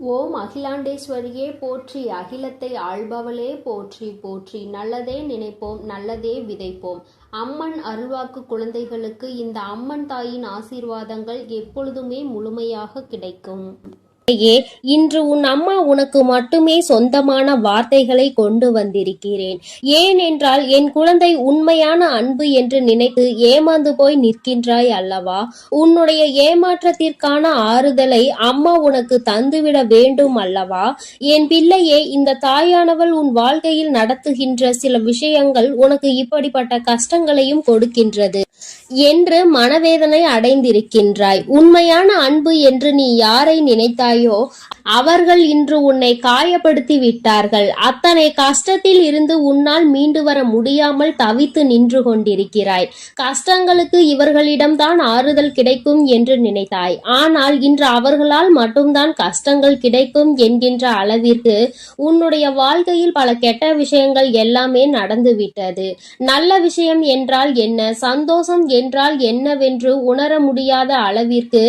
ஓம் அகிலாண்டேஸ்வரியே போற்றி, அகிலத்தை ஆள்பவளே போற்றி போற்றி. நல்லதே நினைப்போம், நல்லதே விதைப்போம். அம்மன் அருள்வாக்கு குழந்தைகளுக்கு இந்த அம்மன் தாயின் ஆசீர்வாதங்கள் எப்பொழுதுமே முழுமையாக கிடைக்கும். இன்று உன் அம்மா உனக்கு மட்டுமே சொந்தமான வார்த்தைகளை கொண்டு வந்திருக்கிறேன். ஏனென்றால் என் குழந்தை உண்மையான அன்பு என்று நினைத்து ஏமாந்து போய் நிற்கின்றாய் அல்லவா? உன்னுடைய ஏமாற்றத்திற்கான ஆறுதலை அம்மா உனக்கு தந்துவிட வேண்டும் அல்லவா? என் பிள்ளையே, இந்த தாயானவள் உன் வாழ்க்கையில் நடத்துகின்ற சில விஷயங்கள் உனக்கு இப்படிப்பட்ட கஷ்டங்களையும் கொடுக்கின்றது என்று மனவேதனை அடைந்திருக்கின்றாய். உண்மையான அன்பு என்று நீ யாரை நினைத்தாயோ அவர்கள் இன்று உன்னை காயப்படுத்தி விட்டார்கள். அத்தனை கஷ்டத்தில் இருந்து உன்னால் மீண்டு வர முடியாமல் தவித்து நின்று கொண்டிருக்கிறாய். கஷ்டங்களுக்கு இவர்களிடம்தான் ஆறுதல் கிடைக்கும் என்று நினைத்தாய். ஆனால் இன்று அவர்களால் மட்டும்தான் கஷ்டங்கள் கிடைக்கும் என்கின்ற அளவிற்கு உன்னுடைய வாழ்க்கையில் பல கெட்ட விஷயங்கள் எல்லாமே நடந்துவிட்டது. நல்ல விஷயம் என்றால் என்ன, சந்தோஷம் என்றால் என்னவென்று உணர முடியாத அளவிற்கு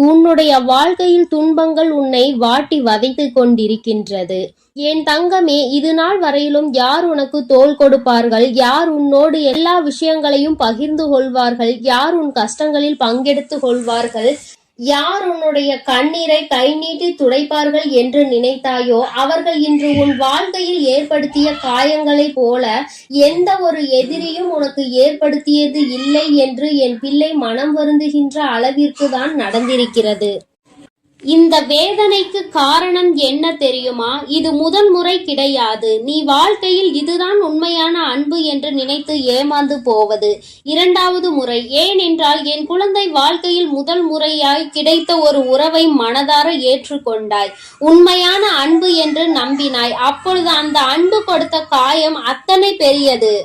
உன்னுடைய வாழ்க்கையில் துன்பங்கள் உன்னை வாட்டி வதைத்து கொண்டிருக்கின்றது. என் தங்கமே, இது நாள் வரையிலும் யார் உனக்கு தோள் கொடுப்பார்கள்? யார் உன்னோடு எல்லா விஷயங்களையும் பகிர்ந்து கொள்வார்கள்? யார் உன் கஷ்டங்களில் பங்கெடுத்து கொள்வார்கள்? யார் உன்னுடைய கண்ணீரை கை நீட்டி துடைப்பார்கள் என்று நினைத்தாயோ அவர்கள் இன்று உன் வாழ்க்கையில் ஏற்படுத்திய காயங்களைப் போல எந்த ஒரு எதிரியும் உனக்கு ஏற்படுத்தியது இல்லை என்று என் பிள்ளை மனம் வருந்துகின்ற அளவிற்கு தான் நடந்திருக்கிறது. இந்த வேதனைக்கு காரணம் என்ன தெரியுமா? இது முதல் முறை கிடையாது. நீ வாழ்க்கையில் இதுதான் உண்மையான அன்பு என்று நினைத்து ஏமாந்து போவது இரண்டாவது முறை. ஏனென்றால் என் குழந்தை வாழ்க்கையில் முதல் முறையாய் கிடைத்த ஒரு உறவை மனதார ஏற்றுக்கொண்டாய். உண்மையான அன்பு என்று நம்பினாய். அப்பொழுது அந்த அன்பு கொடுத்த காயம் அத்தனை பெரியது.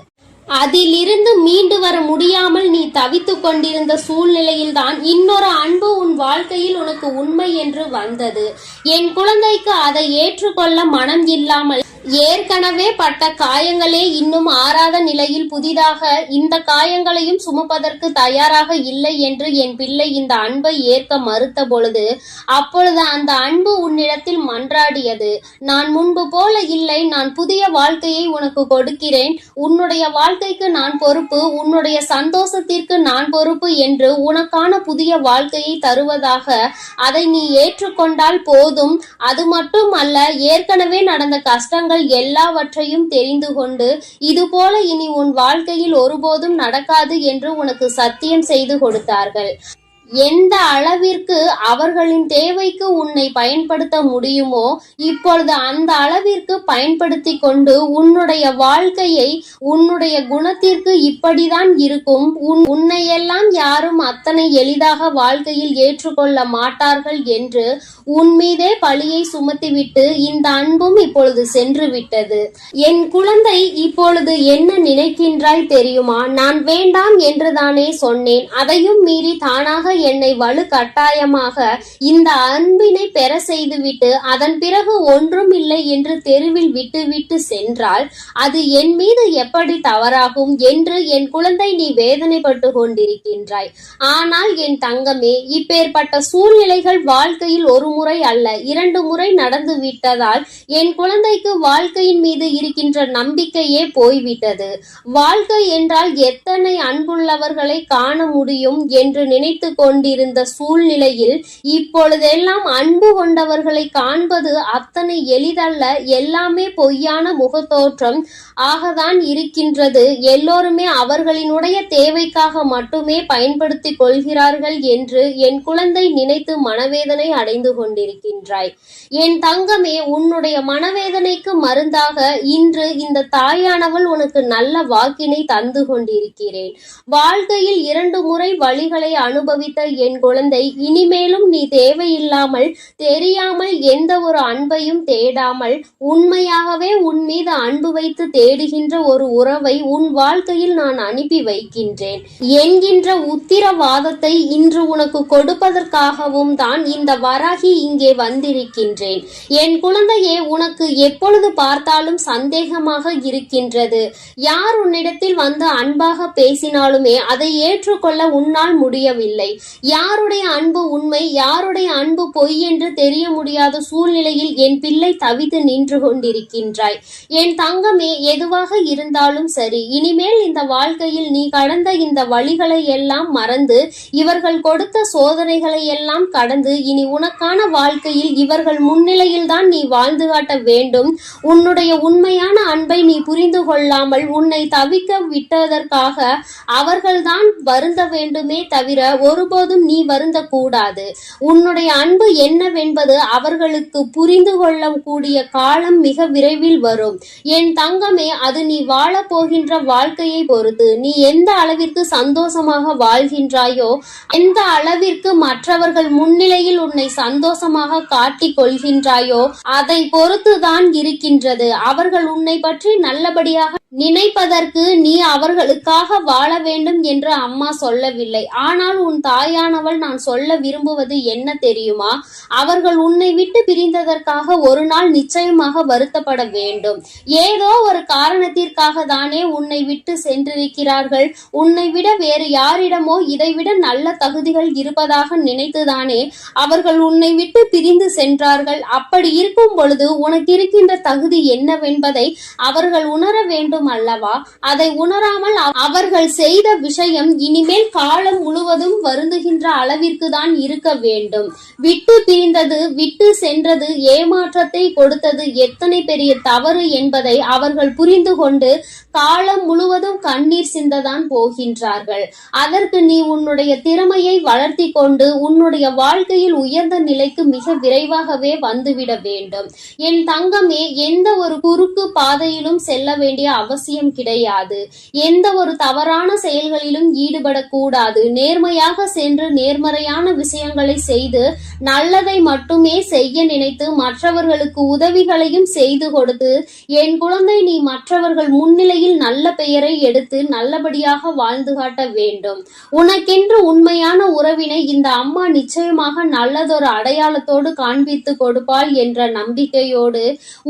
அதிலிருந்து மீண்டு வர முடியாமல் நீ தவித்து கொண்டிருந்த சூழ்நிலையில்தான் இன்னொரு அன்பு உன் வாழ்க்கையில் உனக்கு உண்மை என்று வந்தது. என் குழந்தைக்கு அதை ஏற்றுக்கொள்ள மனம் இல்லாமல் ஏற்கனவே பட்ட காயங்களே இன்னும் ஆறாத நிலையில் புதிதாக இந்த காயங்களையும் சுமப்பதற்கு தயாராக இல்லை என்று என் பிள்ளை இந்த அன்பை ஏற்க மறுத்த பொழுது அப்பொழுது அந்த அன்பு உன்னிடத்தில் மன்றாடியது. நான் முன்பு போல இல்லை, நான் புதிய வாழ்க்கையை உனக்கு கொடுக்கிறேன், உன்னுடைய வாழ்க்கைக்கு நான் பொறுப்பு, உன்னுடைய சந்தோஷத்திற்கு நான் பொறுப்பு என்று உனக்கான புதிய வாழ்க்கையை தருவதாக அதை நீ ஏற்றுக்கொண்டால் போதும். அது மட்டும் அல்ல, ஏற்கனவே நடந்த கஷ்டங்கள் எல்லாவற்றையும் தெரிந்து கொண்டு இதுபோல இனி உன் வாழ்க்கையில் ஒருபோதும் நடக்காது என்று உனக்கு சத்தியம் செய்து கொடுத்தார்கள். எந்த அளவிற்கு அவர்களின் தேவைக்கு உன்னை பயன்படுத்த முடியுமோ இப்பொழுது அந்த அளவிற்கு பயன்படுத்தி கொண்டு உன்னுடைய வாழ்க்கையை உன்னுடைய குணத்திற்கு இப்படிதான் இருக்கும், உன்னையெல்லாம் யாரும் அத்தனை எளிதாக வாழ்க்கையில் ஏற்றுக்கொள்ள மாட்டார்கள் என்று உன் மீதே பழியை சுமத்திவிட்டு இந்த அன்பும் இப்பொழுது சென்று விட்டது. என் குழந்தை, இப்பொழுது என்ன நினைக்கின்றாய் தெரியுமா? நான் வேண்டாம் என்றுதானே சொன்னேன். அதையும் மீறி தானாக என்னை வலு கட்டாயமாக இந்த அன்பினை பெற செய்துவிட்டு அதன் பிறகு ஒன்றும் இல்லை என்று தெருவில் விட்டு சென்றால் அது என் மீது எப்படி தவறாகும் என்று என் குழந்தை நீ வேதனைப்பட்டு கொண்டிருக்கின்றாய். ஆனால் என் தங்கமே, இப்பேற்பட்ட சூழ்நிலைகள் வாழ்க்கையில் ஒரு முறை அல்ல 2 முறை நடந்து விட்டதால் என் குழந்தைக்கு வாழ்க்கையின் மீது இருக்கின்ற நம்பிக்கையே போய்விட்டது. வாழ்க்கை என்றால் எத்தனை அன்புள்ளவர்களை காண முடியும் என்று நினைத்து கொண்டிருந்த சூழ்நிலையில் இப்பொழுதெல்லாம் அன்பு கொண்டவர்களை காண்பது அத்தனை எளிதல்ல. எல்லாமே பொய்யான முகத்தோற்றம் ஆகத்தான் இருக்கின்றது. எல்லோருமே அவர்களினுடைய தேவைக்காக மட்டுமே பயன்படுத்தி கொள்கிறார்கள் என்று என் குழந்தை நினைத்து மனவேதனை அடைந்து கொண்டிருக்கின்றாய். என் தங்கமே, உன்னுடைய மனவேதனைக்கு மருந்தாக இன்று இந்த தாயானவள் உனக்கு நல்ல வாக்கினை தந்து கொண்டிருக்கிறேன். வாழ்க்கையில் 2 முறை வழிகளை அனுபவித்த என் குழந்தை, இனிமேலும் நீ தேவையில்லாமல் தெரியாமல் எந்த ஒரு அன்பையும் தேடாமல் உண்மையாகவே உன் மீது அன்பு வைத்து தேடுகின்ற ஒரு உறவை உன் வாழ்க்கையில் நான் அனுப்பி வைக்கின்றேன் என்கின்ற உத்திரவாதத்தை இன்று உனக்கு கொடுப்பதற்காகவும் தான் இந்த வராகி இங்கே வந்திருக்கின்றேன். என் குழந்தையே, உனக்கு எப்பொழுது பார்த்தாலும் சந்தேகமாக இருக்கின்றது. யார் உன்னிடத்தில் வந்து அன்பாக பேசினாலுமே அதை ஏற்றுக்கொள்ள உன்னால் முடியவில்லை. யாருடைய அன்பு உண்மை, யாருடைய அன்பு பொய் என்று தெரிய முடியாத சூழ்நிலையில் என் பிள்ளை தவித்து நின்று கொண்டிருக்கின்றாய். என் தங்கமே, எதுவாக இருந்தாலும் சரி, இனிமேல் இந்த வாழ்க்கையில் நீ கடந்த இந்த வழிகளை எல்லாம் மறந்து, இவர்கள் கொடுத்த சோதனைகளை எல்லாம் கடந்து, இனி உனக்கான வாழ்க்கையில் இவர்கள் முன்னிலையில் தான் நீ வாழ்ந்து காட்ட வேண்டும். உன்னுடைய உண்மையான அன்பை நீ புரிந்து கொள்ளாமல் உன்னை தவிக்க விட்டதற்காக அவர்கள்தான் வருந்த வேண்டுமே தவிர ஒருபோதும் நீ வருந்த கூடாது. உன்னுடைய அன்பு என்னவென்பது அவர்களுக்கு புரிந்து கொள்ளக்கூடிய காலம் மிக விரைவில் வரும். என் தங்கமே, அது நீ வாழப் போகின்ற வாழ்க்கையை பொறுத்து. நீ எந்த அளவிற்கு சந்தோஷமாக வாழ்கின்றாயோ, எந்த அளவிற்கு மற்றவர்கள் முன்னிலையில் உன்னை சந்தோஷமாக காட்டிக் கொள்கின்றாயோ, அதை பொறுத்துதான் இருக்கின்றது. அவர்கள் உன்னை பற்றி நல்லபடியாக நினைப்பதற்கு நீ அவர்களுக்காக வாழ வேண்டும் என்று அம்மா சொல்லவில்லை. ஆனால் உன் தாயானவள் நான் சொல்ல விரும்புவது என்ன தெரியுமா? அவர்கள் உன்னை விட்டு பிரிந்ததற்காக ஒரு நாள் நிச்சயமாக வருத்தப்பட வேண்டும். ஏதோ ஒரு காரணத்திற்காக தானே உன்னை விட்டு சென்றிருக்கிறார்கள். உன்னை விட வேறு யாரிடமோ இதைவிட நல்ல தகுதிகள் இருப்பதாக நினைத்துதானே அவர்கள் உன்னை விட்டு பிரிந்து சென்றார்கள். அப்படி இருக்கும் பொழுது உனக்கு இருக்கின்ற தகுதி என்னவென்பதை அவர்கள் உணர வேண்டும் அல்லவா? அதை உணராமல் அவர்கள் செய்த விஷயம் இனிமேல் காலம் முழுவதும் வருந்துகின்ற அளவிற்கு தான் இருக்க வேண்டும். விட்டு பிரிந்தது, விட்டு சென்றது, ஏமாற்றத்தை கொடுத்தது எத்தனை பெரிய தவறு என்பதை அவர்கள் புரிந்து கொண்டு காலம் முழுவதும் கண்ணீர் சிந்ததான் போகின்றார்கள். அதற்கு நீ உன்னுடைய திறமையை வளர்த்தி கொண்டு உன்னுடைய வாழ்க்கையில் உயர்ந்த நிலைக்கு மிக விரைவாகவே வந்துவிட வேண்டும். என் தங்கமே, எந்த ஒரு குறுக்கு பாதையிலும் செல்ல வேண்டிய அவசியம் கிடையாது. எந்த ஒரு தவறான செயல்களிலும் ஈடுபடக்கூடாது. நேர்மையாக சென்று நேர்மறையான விஷயங்களை செய்து நல்லதை மட்டுமே செய்ய நினைத்து மற்றவர்களுக்கு உதவிகளையும் செய்து கொடுத்து, என் குழந்தை, நீ மற்றவர்கள் முன்னிலையில் நல்ல பெயரை எடுத்து நல்லபடியாக வாழ்ந்து காட்ட வேண்டும். உனக்கென்று உண்மையான உறவினை இந்த அம்மா நிச்சயமாக நல்லதொரு அடையாளத்தோடு காண்பித்து கொடுப்பாள் என்ற நம்பிக்கையோடு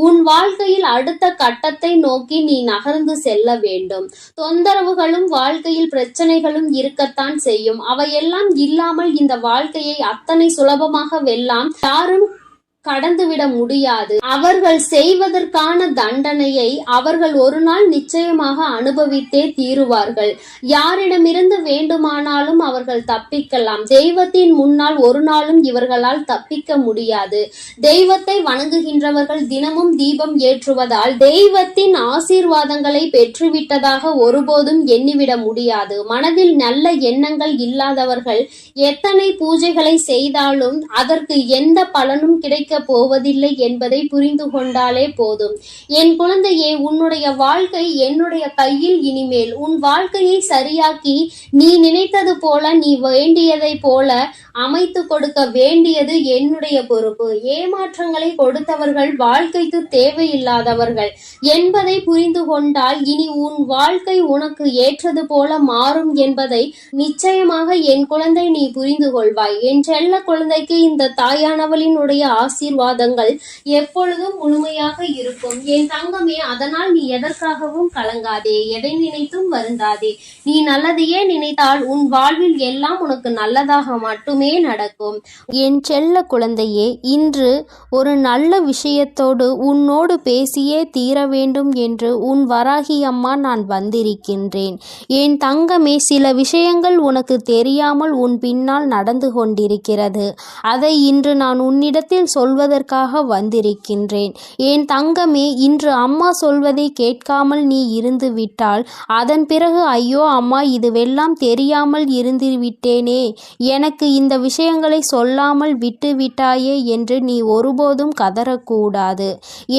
உன் வாழ்க்கையில் அடுத்த கட்டத்தை நோக்கி நீ நகர்ந்து செல்ல வேண்டும். தொந்தரவுகளும் வாழ்க்கையில் பிரச்சனைகளும் இருக்கத்தான் செய்யும். அவையெல்லாம் இல்லாமல் இந்த வாழ்க்கையை அத்தனை சுலபமாக வெல்லாம் யாரும் கடந்துவிட முடியாது. அவர்கள் செய்வதற்கான தண்டனையை அவர்கள் ஒரு நாள் நிச்சயமாக அனுபவித்தே தீருவார்கள். யாரிடமிருந்து வேண்டுமானாலும் அவர்கள் தப்பிக்கலாம். தெய்வத்தின் முன்னால் ஒரு நாளும் இவர்களால் தப்பிக்க முடியாது. தெய்வத்தை வணங்குகின்றவர்கள் தினமும் தீபம் ஏற்றுவதால் தெய்வத்தின் ஆசீர்வாதங்களை பெற்றுவிட்டதாக ஒருபோதும் எண்ணிவிட முடியாது. மனதில் நல்ல எண்ணங்கள் இல்லாதவர்கள் எத்தனை பூஜைகளை செய்தாலும் அதற்கு எந்த பலனும் கிடைக்க போவதில்லை என்பதை புரிந்து கொண்டாலே போதும். என் குழந்தையே, உன்னுடைய வாழ்க்கை என்னுடைய கையில். இனிமேல் உன் வாழ்க்கையை சரியாக்கி நீ நினைத்தது போல, நீ வேண்டியதை போல அமைத்து கொடுக்க வேண்டியது என்னுடைய பொறுப்பு. ஏமாற்றங்களை கொடுத்தவர்கள் வாழ்க்கைக்கு தேவையில்லாதவர்கள் என்பதை புரிந்து கொண்டால் இனி உன் வாழ்க்கை உனக்கு ஏற்றது போல மாறும் என்பதை நிச்சயமாக என் குழந்தை நீ புரிந்து கொள்வாய். என் செல்ல குழந்தைக்கு இந்த தாயானவளினுடைய ஆசீர்வாதங்கள் எப்பொழுதும் முழுமையாக இருக்கும். என் தங்கமே, அதனால் நீ எதற்காகவும் கலங்காதே, எதை நினைத்தும் வருந்தாதே. நீ நல்லதையே நினைத்தால் உன் வாழ்வில் எல்லாம் உனக்கு நல்லதாக மட்டுமே நடக்கும். என் செல்ல குழந்தையே, இன்று ஒரு நல்ல விஷயத்தோடு உன்னோடு பேசியே தீர வேண்டும் என்று உன் வராகி அம்மா நான் வந்திருக்கின்றேன். என் தங்கமே, சில விஷயங்கள் உனக்கு தெரியாமல் உன் பின்னால் நடந்து கொண்டிருக்கிறது. அதை இன்று நான் உன்னிடத்தில் சொல்வதற்காக வந்திருக்கின்றேன். என் தங்கமே, இன்று அம்மா சொல்வதை கேட்காமல் நீ இருந்து விட்டால் அதன் பிறகு ஐயோ அம்மா, இதுவெல்லாம் தெரியாமல் இருந்து விட்டேனே, எனக்கு இந்த விஷயங்களை சொல்லாமல் விட்டு விட்டாயே என்று நீ ஒருபோதும் கதறக்கூடாது.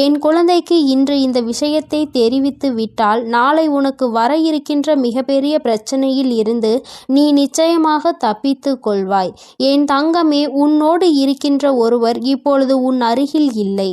என் குழந்தைக்கு இன்று இந்த விஷயத்தை தெரிவித்து விட்டால் நாளை உனக்கு வர இருக்கின்ற மிகப்பெரிய பிரச்சனையில் இருந்து நீ நிச்சயமாக தப்பித்து கொள்வாய். என் தங்கமே, உன்னோடு இருக்கின்ற ஒருவர் இப்பொழுது இப்பொழுது உன் அருகில் இல்லை.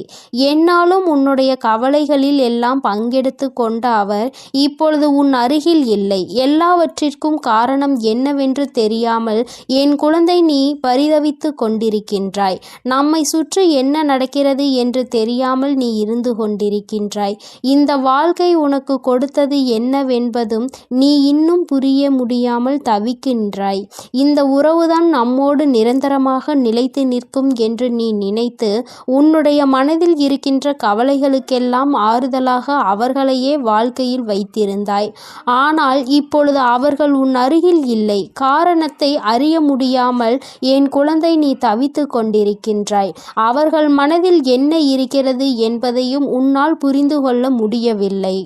என்னாலும் உன்னுடைய கவலைகளில் எல்லாம் பங்கெடுத்து கொண்ட அவர் இப்பொழுது உன் அருகில் இல்லை. எல்லாவற்றிற்கும் காரணம் என்னவென்று தெரியாமல் என் குழந்தை நீ பரிதவித்து கொண்டிருக்கின்றாய். நம்மை சுற்றி என்ன நடக்கிறது என்று தெரியாமல் நீ இருந்து கொண்டிருக்கின்றாய். இந்த வாழ்க்கை உனக்கு கொடுத்தது என்னவென்பதும் நீ இன்னும் புரிய முடியாமல் தவிக்கின்றாய். இந்த உறவுதான் நம்மோடு நிரந்தரமாக நிலைத்து நிற்கும் என்று நீ நினைத்து உன்னுடைய மனதில் இருக்கின்ற கவலைகளுக்கெல்லாம் ஆறுதலாக அவர்களையே வாழ்க்கையில் வைத்திருந்தாய். ஆனால் இப்பொழுது அவர்கள் உன் அருகில் இல்லை. காரணத்தை அறிய முடியாமல் என் குழந்தை நீ தவித்து கொண்டிருக்கின்றாய். அவர்கள் மனதில் என்ன இருக்கிறது என்பதையும் உன்னால் புரிந்து கொள்ள முடியவில்லை.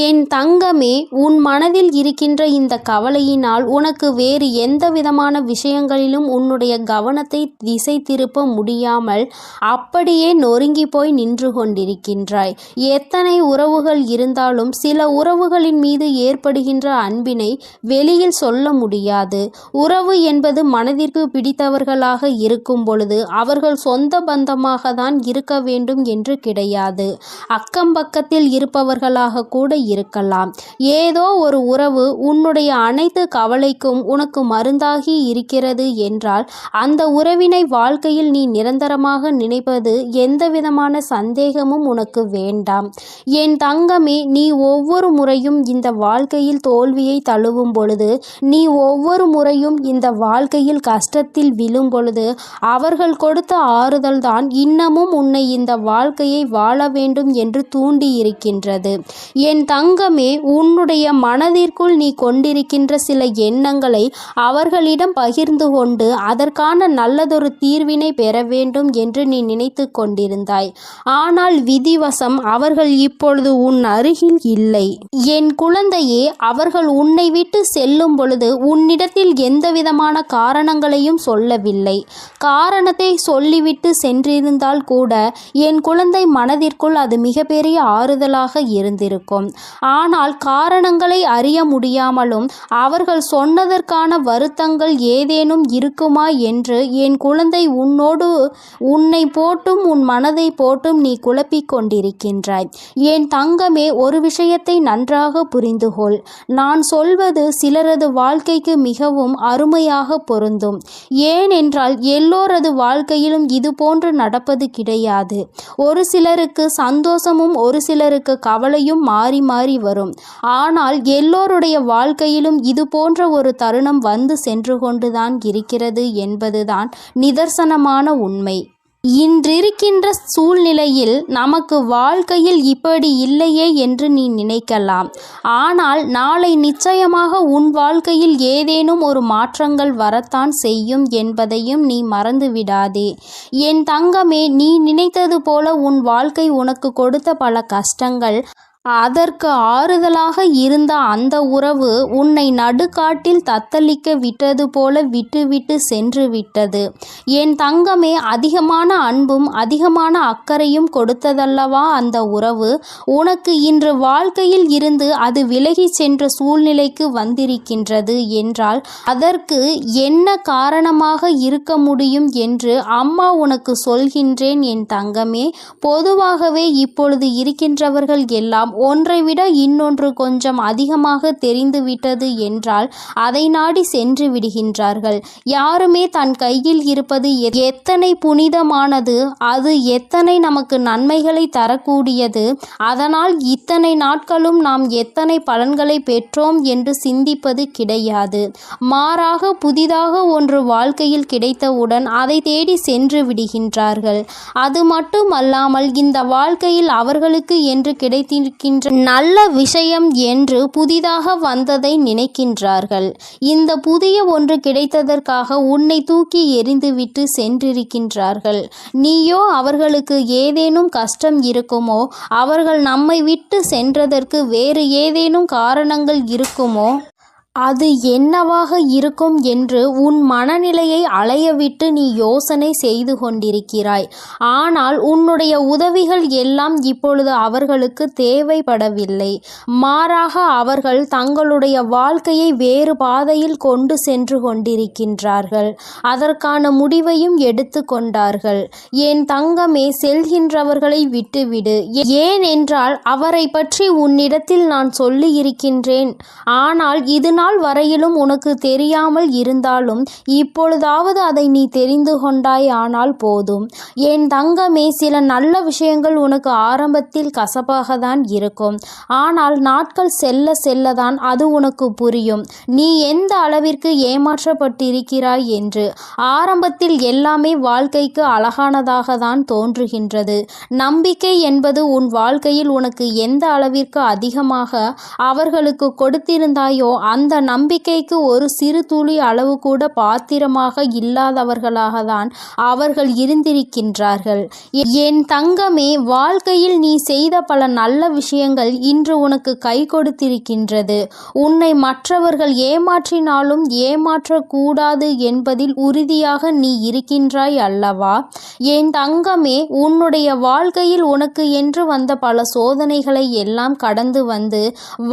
என் தங்கமே, உன் மனதில் இருக்கின்ற இந்த கவலையினால் உனக்கு வேறு எந்த விதமான விஷயங்களிலும் உன்னுடைய கவனத்தை திசை திருப்ப முடியாமல் அப்படியே நொறுங்கி போய் நின்று கொண்டிருக்கின்றாய். எத்தனை உறவுகள் இருந்தாலும் சில உறவுகளின் மீது ஏற்படுகின்ற அன்பினை வெளியில் சொல்ல முடியாது. உறவு என்பது மனதிற்கு பிடித்தவர்களாக இருக்கும் பொழுது அவர்கள் சொந்த பந்தமாக தான் இருக்க வேண்டும் என்று கிடையாது. அக்கம் பக்கத்தில் இருப்பவர்களாக கூட இருக்கலாம். ஏதோ ஒரு உறவு உன்னுடைய அனைத்து கவலைக்கும் உனக்கு மருந்தாகி இருக்கிறது என்றால் அந்த உறவினை வாழ்க்கையில் நீ நிரந்தரமாக நினைப்பது எந்த விதமான சந்தேகமும் உனக்கு வேண்டாம். என் தங்கமே, நீ ஒவ்வொரு முறையும் இந்த வாழ்க்கையில் தோல்வியை தழுவும் பொழுது, நீ ஒவ்வொரு முறையும் இந்த வாழ்க்கையில் கஷ்டத்தில் விழும் பொழுது அவர்கள் கொடுத்த ஆறுதல் தான் இன்னமும் உன்னை இந்த வாழ்க்கையை வாழ வேண்டும் என்று தூண்டி இருக்கின்றது. என் தங்கமே, உன்னுடைய மனதிற்குள் நீ கொண்டிருக்கின்ற சில எண்ணங்களை அவர்களிடம் பகிர்ந்து கொண்டு அதற்கான நல்லதொரு தீர்வினை பெற வேண்டும் என்று நீ நினைத்து கொண்டிருந்தாய். ஆனால் விதிவசம் அவர்கள் இப்பொழுது உன் அருகில் இல்லை. என் குழந்தையே, அவர்கள் உன்னை விட்டு செல்லும் பொழுது உன்னிடத்தில் எந்தவிதமான காரணங்களையும் சொல்லவில்லை. காரணத்தை சொல்லிவிட்டு சென்றிருந்தால் கூட என் குழந்தை மனதிற்குள் அது மிகப்பெரிய ஆறுதலாக இருந்திருக்கும். ஆனால் காரணங்களை அறிய முடியாமலும் அவர்கள் சொன்னதற்கான வருத்தங்கள் ஏதேனும் இருக்குமா என்று என் குழந்தை உன்னை போட்டும் உன் மனதை போட்டும் நீ குழப்பிக் கொண்டிருக்கின்றாய். என் தங்கமே, ஒரு விஷயத்தை நன்றாக புரிந்துகொள். நான் சொல்வது சிலரது வாழ்க்கைக்கு மிகவும் அருமையாக பொருந்தும். ஏனென்றால் எல்லோரது வாழ்க்கையிலும் இது போன்று நடப்பது கிடையாது. ஒரு சிலருக்கு சந்தோஷமும் ஒரு சிலருக்கு கவலையும் மாறி மாறி வரும். ஆனால் எல்லோருடைய வாழ்க்கையிலும் இது போன்ற ஒரு தருணம் வந்து சென்று கொண்டுதான் இருக்கிறது என்பதுதான் நிதர்சனமான உண்மை. இன்றிருக்கின்ற சூழ்நிலையில் நமக்கு வாழ்க்கையில் இப்படி இல்லையே என்று நீ நினைக்கலாம். ஆனால் நாளை நிச்சயமாக உன் வாழ்க்கையில் ஏதேனும் ஒரு மாற்றங்கள் வரத்தான் செய்யும் என்பதையும் நீ மறந்துவிடாதே. என் தங்கமே, நீ நினைத்தது போல உன் வாழ்க்கை உனக்கு கொடுத்த பல கஷ்டங்கள், அதற்கு ஆறுதலாக இருந்த அந்த உறவு உன்னை நடுக்காட்டில் தத்தளிக்க விட்டது போல விட்டுவிட்டு சென்று விட்டது. என் தங்கமே, அதிகமான அன்பும் அதிகமான அக்கறையும் கொடுத்ததல்லவா அந்த உறவு. உனக்கு இன்று வாழ்க்கையில் இருந்து அது விலகி சென்ற சூழ்நிலைக்கு வந்திருக்கின்றது என்றால் அதற்கு என்ன காரணமாக இருக்க முடியும் என்று அம்மா உனக்கு சொல்கின்றேன் என் தங்கமே. பொதுவாகவே இப்பொழுது இருக்கின்றவர்கள் எல்லாம் ஒன்றை விட இன்னொன்று கொஞ்சம் அதிகமாக தெரிந்துவிட்டது என்றால் அதை நாடி சென்று விடுகின்றார்கள். யாருமே தன் கையில் இருப்பது எத்தனை புனிதமானது, அது எத்தனை நமக்கு நன்மைகளை தரக்கூடியது, அதனால் இத்தனை நாட்களும் நாம் எத்தனை பலன்களை பெற்றோம் என்று சிந்திப்பது கிடையாது. மாறாக புதிதாக ஒன்று வாழ்க்கையில் கிடைத்தவுடன் அதை தேடி சென்று விடுகின்றார்கள். அது மட்டுமல்லாமல் இந்த வாழ்க்கையில் அவர்களுக்கு என்று கிடைத்திருக்கின்ற நல்ல விஷயம் என்று புதிதாக வந்ததை நினைக்கின்றார்கள். இந்த புதிய ஒன்று கிடைத்ததற்காக உன்னை தூக்கி எறிந்துவிட்டு சென்றிருக்கின்றார்கள். நீயோ அவர்களுக்கு ஏதேனும் கஷ்டம் இருக்குமோ, அவர்கள் நம்மை விட்டு சென்றதற்கு வேறு ஏதேனும் காரணங்கள் இருக்குமோ, அது என்னவாக இருக்கும் என்று உன் மனநிலையை அலையவிட்டு நீ யோசனை செய்து கொண்டிருக்கிறாய். ஆனால் உன்னுடைய உதவிகள் எல்லாம் இப்பொழுது அவர்களுக்கு தேவைப்படவில்லை. மாறாக அவர்கள் தங்களுடைய வாழ்க்கையை வேறு பாதையில் கொண்டு சென்று கொண்டிருக்கின்றார்கள். அதற்கான முடிவையும் எடுத்து கொண்டார்கள். என் தங்கமே, செல்கின்றவர்களை விட்டுவிடு. ஏனென்றால் அவரை பற்றி உன்னிடத்தில் நான் சொல்லி இருக்கின்றேன். ஆனால் இது நாள் வரையிலும் உனக்கு தெரியாமல் இருந்தாலும் இப்பொழுதாவது அதை நீ தெரிந்து கொண்டாய். ஆனால் போதும் என் தங்கமே. சில நல்ல விஷயங்கள் உனக்கு ஆரம்பத்தில் கசப்பாக தான் இருக்கும். ஆனால் நாட்கள் செல்ல செல்லதான் அது உனக்கு புரியும் நீ எந்த அளவிற்கு ஏமாற்றப்பட்டிருக்கிறாய் என்று. ஆரம்பத்தில் எல்லாமே வாழ்க்கைக்கு அழகானதாக தான் தோன்றுகின்றது. நம்பிக்கை என்பது உன் வாழ்க்கையில் உனக்கு எந்த அளவிற்கு அதிகமாக அவர்களுக்கு கொடுத்திருந்தாயோ அந்த நம்பிக்கைக்கு ஒரு சிறு துளி அளவு கூட பாத்திரமாக இல்லாதவர்களாக தான் அவர்கள் இருந்திருக்கின்றார்கள். என் தங்கமே, வாழ்க்கையில் நீ செய்த பல நல்ல விஷயங்கள் இன்று உனக்கு கை கொடுத்திருக்கின்றது. உன்னை மற்றவர்கள் ஏமாற்றினாலும் ஏமாற்றக்கூடாது என்பதில் உறுதியாக நீ இருக்கின்றாய் அல்லவா? என் தங்கமே, உன்னுடைய வாழ்க்கையில் உனக்கு என்று வந்த பல சோதனைகளை எல்லாம் கடந்து வந்து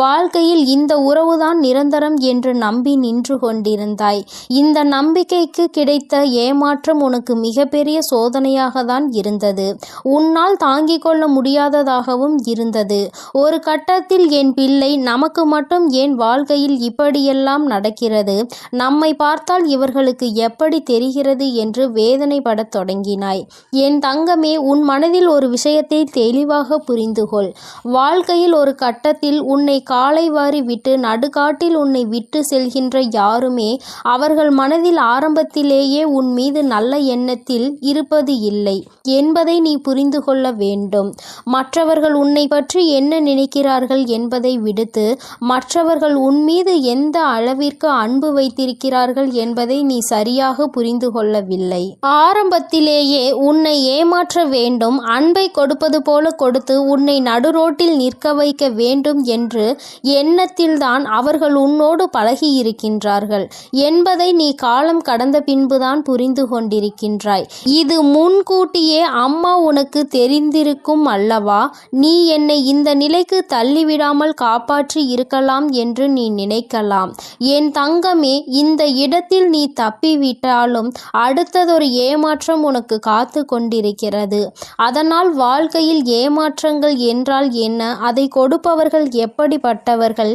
வாழ்க்கையில் இந்த உறவுதான் நிரந்தரம் என்று நம்பி நின்று கொண்டிருந்தாய். இந்த நம்பிக்கைக்கு கிடைத்த ஏமாற்றம் உனக்கு மிகப்பெரிய சோதனையாக தான் இருந்தது. உன்னால் தாங்கிக் கொள்ள முடியாததாகவும் இருந்தது. ஒரு கட்டத்தில் என் பிள்ளை, நமக்கு மட்டும் ஏன் வாழ்க்கையில் இப்படியெல்லாம் நடக்கிறது, நம்மை பார்த்தால் இவர்களுக்கு எப்படி தெரிகிறது என்று வேதனைப்படத் தொடங்கினாய். என் தங்கமே, உன் மனதில் ஒரு விஷயத்தை தெளிவாக புரிந்துகொள். வாழ்க்கையில் ஒரு கட்டத்தில் உன்னை காலை வாரி விட்டு நடுக்காட்டில் உன்னை விட்டு செல்கின்ற யாருமே அவர்கள் மனதில் ஆரம்பத்திலேயே உன் மீது நல்ல எண்ணத்தில் இருப்பது இல்லை என்பதை நீ புரிந்து கொள்ள வேண்டும். மற்றவர்கள் உன்னை பற்றி என்ன நினைக்கிறார்கள் என்பதை விடுத்து மற்றவர்கள் உன் மீது எந்த அளவிற்கு அன்பு வைத்திருக்கிறார்கள் என்பதை நீ சரியாக புரிந்து கொள்ளவில்லை. ஆரம்பத்திலேயே உன்னை ஏமாற்ற வேண்டும், அன்பை கொடுப்பது போல கொடுத்து உன்னை நடுரோட்டில் நிற்க வைக்க வேண்டும் என்று எண்ணத்தில்தான் அவர்கள் உன்னோடு பழகி இருக்கின்றார்கள் என்பதை நீ காலம் கடந்த பின்புதான் புரிந்து கொண்டிருக்கின்றாய். இது முன்கூட்டியே அம்மா உனக்கு தெரிந்திருக்கும் அல்லவா? நீ என்னை இந்த நிலைக்கு தள்ளிவிடாமல் காப்பாற்றி இருக்கலாம் என்று நீ நினைக்கலாம். என் தங்கமே, இந்த இடத்தில் நீ தப்பிவிட்டாலும் அடுத்ததொரு ஏமாற்றம் உனக்கு காத்து கொண்டிருக்கிறது. அதனால் வாழ்க்கையில் ஏமாற்றங்கள் என்றால் என்ன, அதை கொடுப்பவர்கள் எப்படிப்பட்டவர்கள்,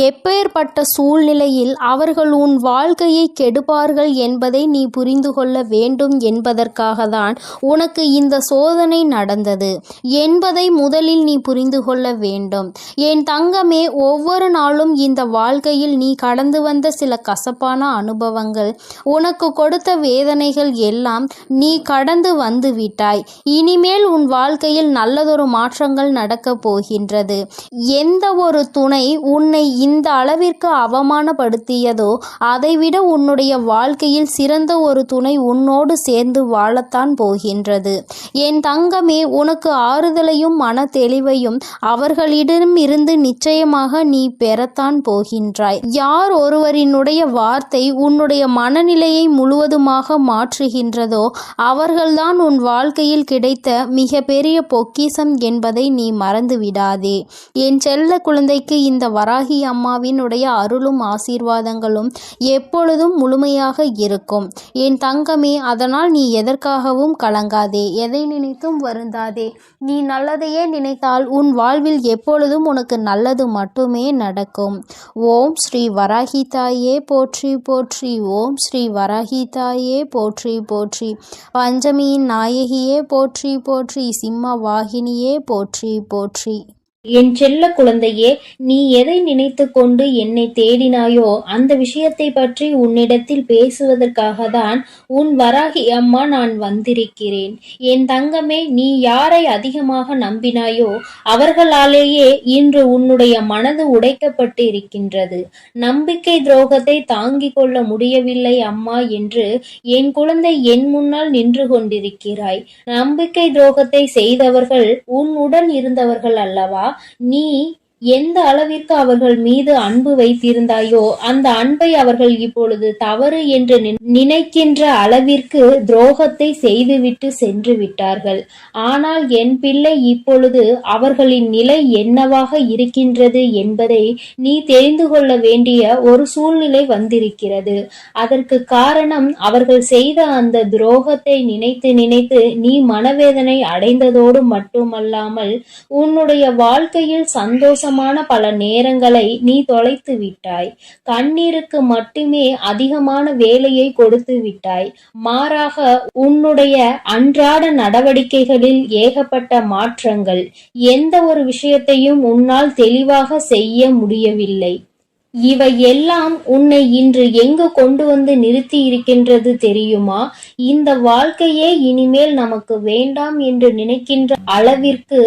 எப்பேற்பட்ட சூழ்நிலையில் அவர்கள் உன் வாழ்க்கையை கெடுப்பார்கள் என்பதை நீ புரிந்து கொள்ள வேண்டும் என்பதற்காக தான் உனக்கு இந்த சோதனை நடந்தது என்பதை முதலில் நீ புரிந்து கொள்ள வேண்டும். என் தங்கமே, ஒவ்வொரு நாளும் இந்த வாழ்க்கையில் நீ கடந்து வந்த சில கசப்பான அனுபவங்கள், உனக்கு கொடுத்த வேதனைகள் எல்லாம் நீ கடந்து வந்து விட்டாய். இனிமேல் உன் வாழ்க்கையில் நல்லதொரு மாற்றங்கள் நடக்கப் போகின்றது. எந்த ஒரு துணை உன்னை இந்த அளவிற்கு அவமானப்படுத்தியதோ அதைவிட உன்னுடைய வாழ்க்கையில் சிறந்த ஒரு துணை உன்னோடு சேர்ந்து வாழத்தான் போகின்றது. என் தங்கமே, உனக்கு ஆறுதலையும் மன தெளிவையும் அவர்களிடம் இருந்து நிச்சயமாக நீ பெறத்தான் போகின்றாய். யார் ஒருவரினுடைய வார்த்தை உன்னுடைய மனநிலையை முழுவதுமாக மாற்றுகின்றதோ அவர்கள்தான் உன் வாழ்க்கையில் கிடைத்த மிக பெரிய பொக்கிஷம் என்பதை நீ மறந்து விடாதே. என் செல்ல குழந்தைக்கு இந்த வராகி அம்மாவினுடைய அருளும் ஆசீர்வாதங்களும் எப்பொழுதும் முழுமையாக இருக்கும். என் தங்கமே, அதனால் நீ எதற்காகவும் கலங்காதே, எதை நினைத்தும் வருந்தாதே. நீ நல்லதையே நினைத்தால் உன் வாழ்வில் எப்பொழுதும் உனக்கு நல்லது மட்டுமே நடக்கும். ஓம் ஸ்ரீ வராகி தாயே போற்றி போற்றி. ஓம் ஸ்ரீ வராகி தாயே போற்றி போற்றி. பஞ்சமியின் நாயகியே போற்றி போற்றி. சிம்ம வாகினியே போற்றி போற்றி. என் செல்ல குழந்தையே, நீ எதை நினைத்து கொண்டு என்னை தேடினாயோ அந்த விஷயத்தை பற்றி உன்னிடத்தில் பேசுவதற்காக தான் உன் வராகி அம்மா நான் வந்திருக்கிறேன். என் தங்கமே, நீ யாரை அதிகமாக நம்பினாயோ அவர்களாலேயே இன்று உன்னுடைய மனது உடைக்கப்பட்டு இருக்கின்றது. நம்பிக்கை துரோகத்தை தாங்கிக் கொள்ள முடியவில்லை அம்மா என்று என் குழந்தை என் முன்னால் நின்று கொண்டிருக்கிறாய். நம்பிக்கை துரோகத்தை செய்தவர்கள் உன்னுடன் இருந்தவர்கள் அல்லவா? நீ எந்த அளவிற்கு அவர்கள் மீது அன்பு வைத்திருந்தாயோ அந்த அன்பை அவர்கள் இப்பொழுது தவறு என்று நினைக்கின்ற அளவிற்கு துரோகத்தை செய்துவிட்டு சென்று விட்டார்கள். ஆனால் என் பிள்ளை, இப்பொழுது அவர்களின் நிலை என்னவாக இருக்கின்றது என்பதை நீ தெரிந்து கொள்ள வேண்டிய ஒரு சூழ்நிலை வந்திருக்கிறது. அதற்கு காரணம், அவர்கள் செய்த அந்த துரோகத்தை நினைத்து நினைத்து நீ மனவேதனை அடைந்ததோடு மட்டுமல்லாமல் உன்னுடைய வாழ்க்கையில் சந்தோஷமான பல நேரங்களை நீ தொலைத்து விட்டாய். கண்ணீருக்கு மட்டுமே அதிகமான வேலையை கொடுத்து விட்டாய். மாறாக உன்னுடைய அன்றாட நடவடிக்கைகளில் ஏகப்பட்ட மாற்றங்கள். எந்த ஒரு விஷயத்தையும் உன்னால் தெளிவாக செய்ய முடியவில்லை. இவை எல்லாம் உன்னை இன்று எங்கு கொண்டு வந்து நிறுத்தி இருக்கின்றது தெரியுமா? இந்த வாழ்க்கையே இனிமேல் நமக்கு வேண்டாம் என்று நினைக்கின்ற அளவிற்கு,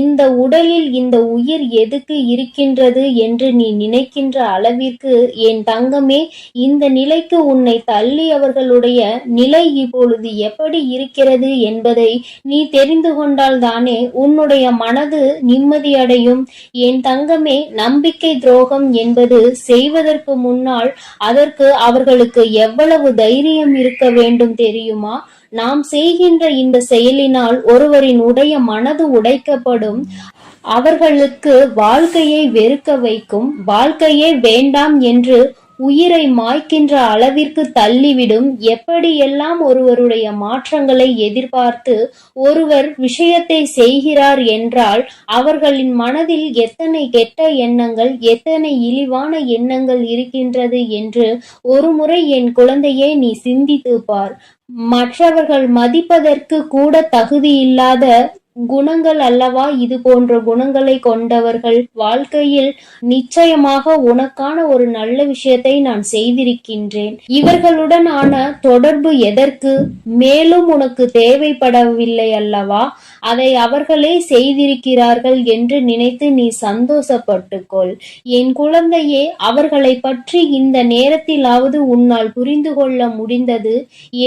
இந்த உடலில் இந்த உயிர் எதுக்கு இருக்கின்றது என்று நீ நினைக்கின்ற அளவிற்கு, என் தங்கமே, இந்த நிலைக்கு உன்னை தள்ளியவர்களுடைய நிலை இப்பொழுது எப்படி இருக்கிறது என்பதை நீ தெரிந்து கொண்டால்தானே உன்னுடைய மனது நிம்மதியடையும். என் தங்கமே, நம்பிக்கை துரோகம் என்பது செய்வதற்கு முன்னால் அதற்கு அவர்களுக்கு எவ்வளவு தைரியம் இருக்க வேண்டும் தெரியுமா? நாம் செய்கின்ற இந்த செயலினால் ஒருவரின் மனது உடைக்கப்படும். அவர்களுக்கு வாழ்க்கையை வெறுக்க வைக்கும். வாழ்க்கையே வேண்டாம் என்று உயிரை மாய்க்கின்ற அளவிற்கு தள்ளிவிடும். எப்படியெல்லாம் ஒருவருடைய மாற்றங்களை எதிர்பார்த்து ஒருவர் விஷயத்தை செய்கிறார் என்றால் அவர்களின் மனதில் எத்தனை கெட்ட எண்ணங்கள், எத்தனை இழிவான எண்ணங்கள் இருக்கின்றது என்று ஒரு முறை என் குழந்தையே நீ சிந்தித்து பார். மற்றவர்கள் மதிப்பதற்கு கூட தகுதியில்லாத குணங்கள் அல்லவா இது போன்ற குணங்களை கொண்டவர்கள். வாழ்க்கையில் நிச்சயமாக உனக்கான ஒரு நல்ல விஷயத்தை நான் செய்திருக்கின்றேன். இவர்களுடனான தொடர்பு எதற்கு? மேலும் உனக்கு தேவைப்படவில்லை அல்லவா? அதை அவர்களே செய்திருக்கிறார்கள் என்று நினைத்து நீ சந்தோஷப்பட்டுக்கொள். என் குழந்தையே, அவர்களை பற்றி இந்த நேரத்திலாவது உன்னால் புரிந்து கொள்ள முடிந்தது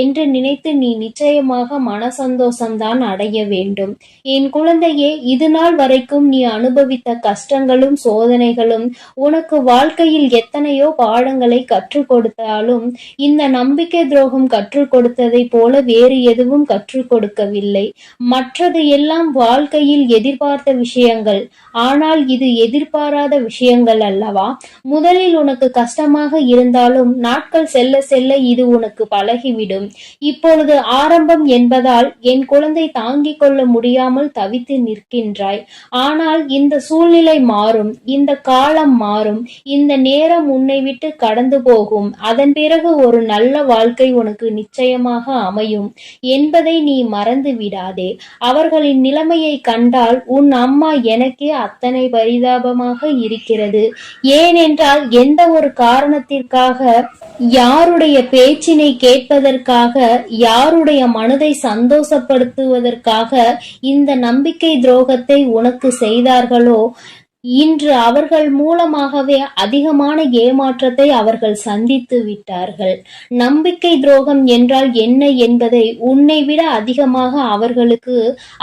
என்று நினைத்து நீ நிச்சயமாக மனசந்தோஷம்தான் அடைய வேண்டும். என் குழந்தையே, இது நாள் வரைக்கும் நீ அனுபவித்த கஷ்டங்களும் சோதனைகளும் உனக்கு வாழ்க்கையில் எத்தனையோ பாடங்களை கற்றுக் கொடுத்தாலும் இந்த நம்பிக்கை துரோகம் கற்றுக் கொடுத்ததை போல வேறு எதுவும் கற்றுக் கொடுக்கவில்லை. மற்றது எல்லாம் வாழ்க்கையில் எதிர்பார்த்த விஷயங்கள். ஆனால் இது எதிர்பாராத விஷயங்கள் அல்லவா? முதலில் உனக்கு கஷ்டமாக இருந்தாலும் நாட்கள் செல்ல செல்ல இது உனக்கு பழகிவிடும். இப்பொழுது ஆரம்பம் என்பதால் என் குழந்தை தாங்கிக் கொள்ள முடியாமல் தவித்து நிற்கின்றாய். ஆனால் இந்த சூழ்நிலை மாறும், இந்த காலம் மாறும், இந்த நேரம் உன்னை விட்டு கடந்து போகும். அதன் பிறகு ஒரு நல்ல வாழ்க்கை உனக்கு நிச்சயமாக அமையும் என்பதை நீ மறந்து விடாதே. அவர்களின் நிலைமையை கண்டால் உன் அம்மா எனக்கே அத்தனை பரிதாபமாக இருக்கிறது. ஏனென்றால் எந்த ஒரு காரணத்திற்காக, யாருடைய பேச்சினை கேட்பதற்காக, யாருடைய மனதை சந்தோஷப்படுத்துவதற்காக இந்த நம்பிக்கை துரோகத்தை உனக்கு செய்தார்களோ, இன்று அவர்கள் மூலமாகவே அதிகமான ஏமாற்றத்தை அவர்கள் சந்தித்து விட்டார்கள். நம்பிக்கை துரோகம் என்றால் என்ன என்பதை உன்னை விட அதிகமாக அவர்களுக்கு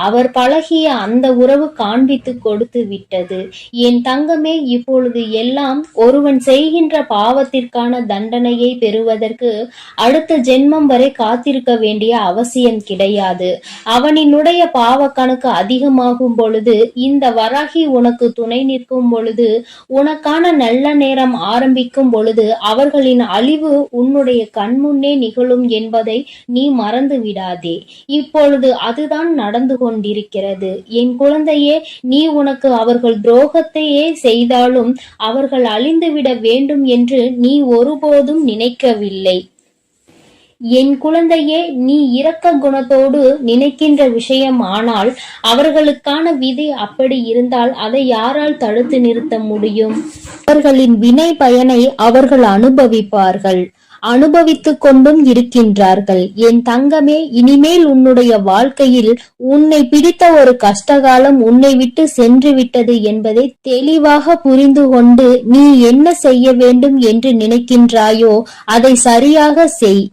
அவர் பழகிய அந்த உறவு காண்பித்து கொடுத்து விட்டது. என் தங்கமே, இப்பொழுது எல்லாம் ஒருவன் செய்கின்ற பாவத்திற்கான தண்டனையை பெறுவதற்கு அடுத்த ஜென்மம் வரை காத்திருக்க வேண்டிய அவசியம் கிடையாது. அவனினுடைய பாவ கணக்கு அதிகமாகும் பொழுது இந்த வராகி உனக்கு துணை நிற்கும் பொழுது, உனக்கான நல்ல நேரம் ஆரம்பிக்கும் பொழுது அவர்களின் அழிவு உன்னுடைய கண்முன்னே நிகழும் என்பதை நீ மறந்து விடாதே. இப்பொழுது அதுதான் நடந்து கொண்டிருக்கிறது. என் குழந்தையே, நீ உனக்கு அவர்கள் துரோகத்தையே செய்தாலும் அவர்கள் அழிந்துவிட வேண்டும் என்று நீ ஒருபோதும் நினைக்கவில்லை. என் குழந்தையே, நீ இரக்க குணத்தோடு நினைக்கின்ற விஷயம். ஆனால் அவர்களுக்கான விதி அப்படி இருந்தால் அதை யாரால் தடுத்து நிறுத்த முடியும்? அவர்களின் வினை பயனை அவர்கள் அனுபவிப்பார்கள், அனுபவித்துக் கொண்டும் இருக்கின்றார்கள். என் தங்கமே, இனிமேல் உன்னுடைய வாழ்க்கையில் உன்னை பிடித்த ஒரு கஷ்டகாலம் உன்னை விட்டு சென்று விட்டது என்பதை தெளிவாக புரிந்து கொண்டு நீ என்ன செய்ய வேண்டும் என்று நினைக்கின்றாயோ அதை சரியாக செய்.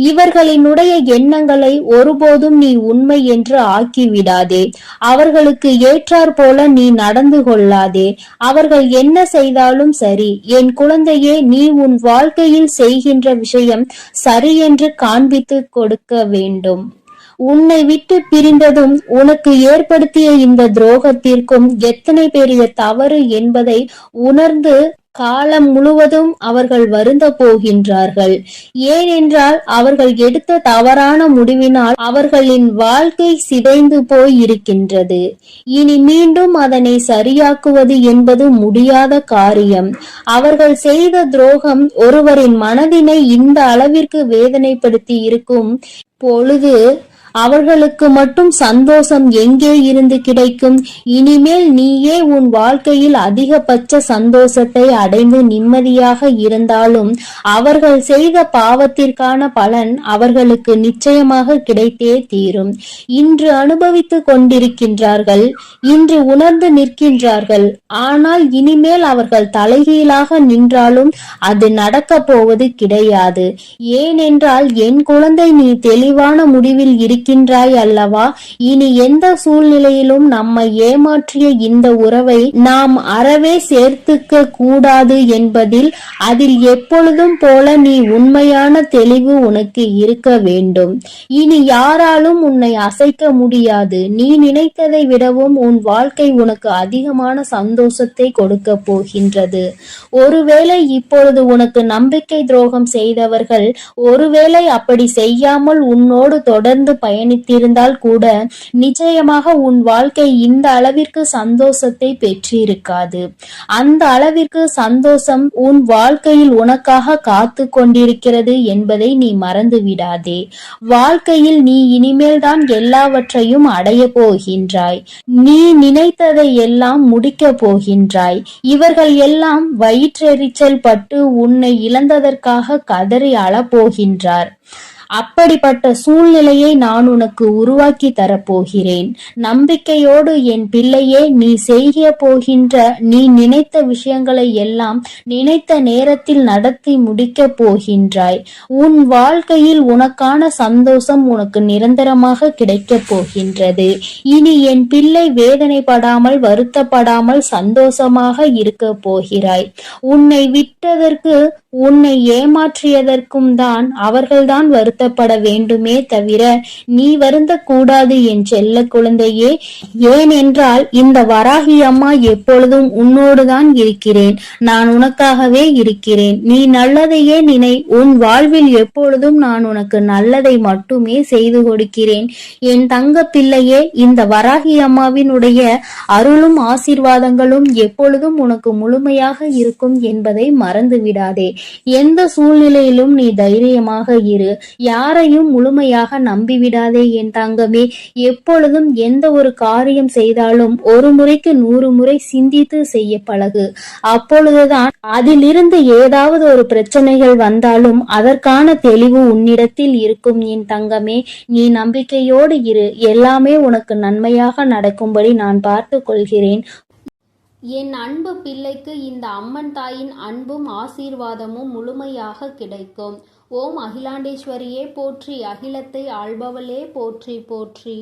இவர்களினுடைய எண்ணங்களை ஒருபோதும் நீ உண்மை என்று ஆக்கிவிடாதே. அவர்களுக்கு ஏற்றாற் போல நீ நடந்து கொள்ளாதே. அவர்கள் என்ன செய்தாலும் சரி, என் குழந்தையே, நீ உன் வாழ்க்கையில் செய்கின்ற விஷயம் சரி என்று காண்பித்து கொடுக்க வேண்டும். உன்னை விட்டு பிரிந்ததும் உனக்கு ஏற்படுத்திய இந்த துரோகத்திற்கும் எத்தனை பெரிய தவறு என்பதை உணர்ந்து காலம் முழுவதும் அவர்கள் வருந்த போகின்றார்கள். ஏனென்றால் அவர்கள் எடுத்த தவறான முடிவினால் அவர்களின் வாழ்க்கை சிதைந்து போய் இருக்கின்றது. இனி மீண்டும் அதனை சரியாக்குவது என்பது முடியாத காரியம். அவர்கள் செய்த துரோகம் ஒருவரின் மனதினை இந்த அளவிற்கு வேதனைப்படுத்தி இருக்கும் பொழுது அவர்களுக்கு மட்டும் சந்தோஷம் எங்கே இருந்து கிடைக்கும்? இனிமேல் நீயே உன் வாழ்க்கையில் அதிகபட்ச சந்தோஷத்தை அடைந்து நிம்மதியாக இருந்தாலும் அவர்கள் செய்த பாவத்திற்கான பலன் அவர்களுக்கு நிச்சயமாக கிடைத்தே தீரும். இன்று அனுபவித்துக் கொண்டிருக்கின்றார்கள், இன்று உணர்ந்து நிற்கின்றார்கள். ஆனால் இனிமேல் அவர்கள் தலைகீழாக நின்றாலும் அது நடக்க போவது கிடையாது. ஏனென்றால் என் குழந்தை, நீ தெளிவான முடிவில் இருக்கின்றாய் அல்லவா? இனி எந்த சூழ்நிலையிலும் நம்மை ஏமாற்றிய இந்த உறவை நாம் அறவே சேர்த்துக்க கூடாது என்பதில் அதில் எப்பொழுதும் போல நீ உண்மையான தெளிவு உனக்கு இருக்க வேண்டும். இனி யாராலும் உன்னை அசைக்க முடியாது. நீ நினைத்ததை விடவும் உன் வாழ்க்கை உனக்கு அதிகமான சந்தோஷத்தை கொடுக்க போகின்றது. ஒருவேளை இப்பொழுது உனக்கு நம்பிக்கை துரோகம் செய்தவர்கள் ஒருவேளை அப்படி செய்யாமல் உன்னோடு தொடர்ந்து பயணித்திருந்தால் கூட நிச்சயமாக உன் வாழ்க்கை இந்த அளவிற்கு சந்தோஷத்தை பெற்றிருக்காது. அந்த அளவிற்கு சந்தோஷம் உன் வாழ்க்கையில் உனக்காக காத்து கொண்டிருக்கிறது என்பதை நீ மறந்து விடாதே. வாழ்க்கையில் நீ இனிமேல் தான் எல்லாவற்றையும் அடைய போகின்றாய். நீ நினைத்ததை எல்லாம் முடிக்க போகின்றாய். இவர்கள் எல்லாம் வயிற்றெரிச்சல் பட்டு உன்னை இழந்ததற்காக கதறி அழப்போகின்றார். அப்படிப்பட்ட சூழ்நிலையை நான் உனக்கு உருவாக்கி தரப்போகிறேன். நம்பிக்கையோடு என் பிள்ளையே, நீ செய்ய போகின்ற நீ நினைத்த விஷயங்களை எல்லாம் நினைத்த நேரத்தில் நடத்தி முடிக்க போகின்றாய். உன் வாழ்க்கையில் உனக்கான சந்தோஷம் உனக்கு நிரந்தரமாக கிடைக்க போகின்றது. இனி என் பிள்ளை வேதனைப்படாமல் வருத்தப்படாமல் சந்தோஷமாக இருக்க போகிறாய். உன்னை விட்டதற்கு உன்னை ஏமாற்றியதற்கும் தான் அவர்கள்தான் வருத்தப்பட வேண்டுமே தவிர நீ வருந்த கூடாது என் செல்ல குழந்தையே. ஏனென்றால் இந்த வராகி அம்மா எப்பொழுதும் உன்னோடுதான் இருக்கிறேன். நான் உனக்காகவே இருக்கிறேன். நீ நல்லதையே நினை. உன் வாழ்வில் எப்பொழுதும் நான் உனக்கு நல்லதை மட்டுமே செய்து கொடுக்கிறேன். என் தங்க பிள்ளையே, இந்த வராகி அம்மாவினுடைய அருளும் ஆசீர்வாதங்களும் எப்பொழுதும் உனக்கு முழுமையாக இருக்கும் என்பதை மறந்து விடாதே. எந்த சூழ்நிலையிலும் நீ தைரியமாக இரு. யாரையும் முழுமையாக நம்பிவிடாதே என் தங்கமே. எப்பொழுதும் எந்த ஒரு காரியம் செய்தாலும் ஒரு முறைக்கு 100 முறை சிந்தித்து செய்ய பழகு. அப்பொழுதுதான் அதிலிருந்து ஏதாவது ஒரு பிரச்சனைகள் வந்தாலும் அதற்கான தெளிவு உன்னிடத்தில் இருக்கும் என் தங்கமே. நீ நம்பிக்கையோடு இரு. எல்லாமே உனக்கு நன்மையாக நடக்கும்படி நான் பார்த்து கொள்கிறேன். என் அன்பு பிள்ளைக்கு இந்த அம்மன் தாயின் அன்பும் ஆசீர்வாதமும் முழுமையாக கிடைக்கும். ஓம் அகிலாண்டேஸ்வரியே போற்றி, அகிலத்தை ஆள்பவளே போற்றி போற்றி.